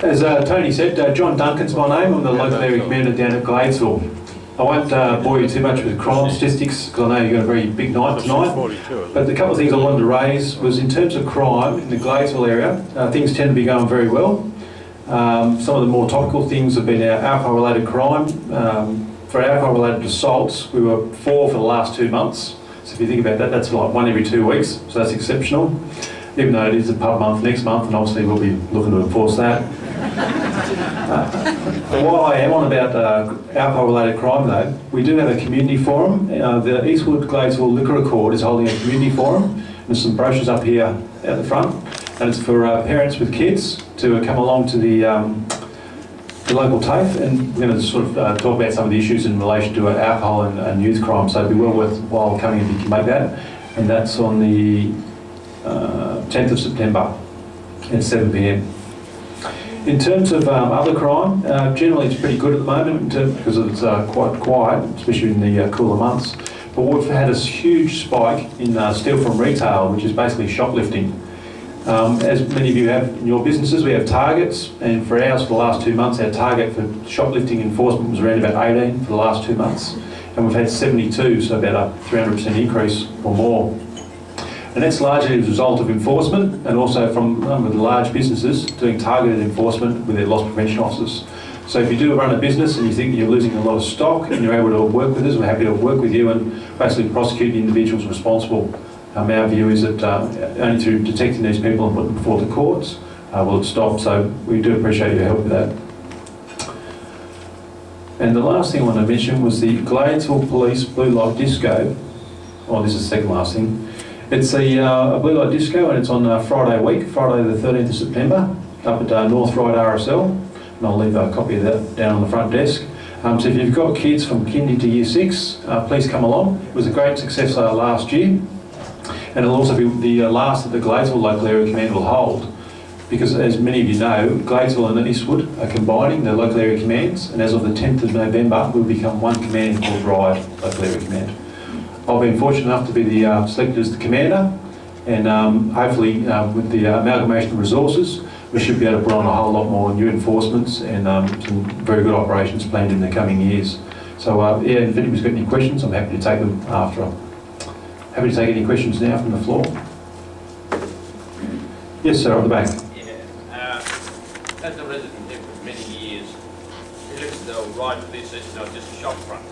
As Tony said, John Duncan's my name. I'm the local area commander down at Gladesville. I won't bore you too much with crime statistics because I know you've got a very big night tonight. But the couple of things I wanted to raise was in terms of crime in the Gladesville area, things tend to be going very well. Some of the more topical things have been our alcohol-related crime. For alcohol-related assaults, we were 4 for the last 2 months. So if you think about that, that's like 1 every 2 weeks, so that's exceptional. Even though it is a pub month next month, and obviously we'll be looking to enforce that. While I am on about alcohol-related crime though, we do have a community forum. The Eastwood Gladesville Liquor Accord is holding a community forum. There's some brochures up here at the front, and it's for parents with kids to come along to the local TAFE, and we're going to sort of talk about some of the issues in relation to alcohol and youth crime, so it'd be well worthwhile coming if you can make that. And that's on the 10th of September at 7 p.m. In terms of other crime, generally it's pretty good at the moment because it's quite quiet, especially in the cooler months. But we've had a huge spike in steal from retail, which is basically shoplifting. As many of you have in your businesses, we have targets, and for ours for the last 2 months, our target for shoplifting enforcement was around about 18 for the last 2 months, and we've had 72, so about a 300% increase or more. And that's largely as a result of enforcement, and also from with the large businesses doing targeted enforcement with their loss prevention officers. So if you do run a business and you think you're losing a lot of stock and you're able to work with us, we're happy to work with you and basically prosecute the individuals responsible. Our view is that only through detecting these people and putting them before the courts will it stop. So we do appreciate your help with that. And the last thing I want to mention was the Gladesville Police Blue Light Disco. Oh, this is the second last thing. It's a blue light disco, and it's on Friday week, Friday the 13th of September, up at North Ryde RSL. And I'll leave a copy of that down on the front desk. So if you've got kids from kindy to year 6, please come along. It was a great success last year. And it'll also be the last that the Gladesville Local Area Command will hold, because as many of you know, Gladesville and Eastwood are combining their local area commands, and as of the 10th of November, we'll become one command called Ryde Local Area Command. I've been fortunate enough to be selected as the commander, and hopefully with the amalgamation of resources, we should be able to put on a whole lot more new enforcements and some very good operations planned in the coming years. So yeah, if anybody's got any questions, I'm happy to take them after. Happy to take any questions now from the floor. Yes, sir, on the back. Yeah, as a resident here for many years, it looks as though Ryde Police Station is not just a shop front.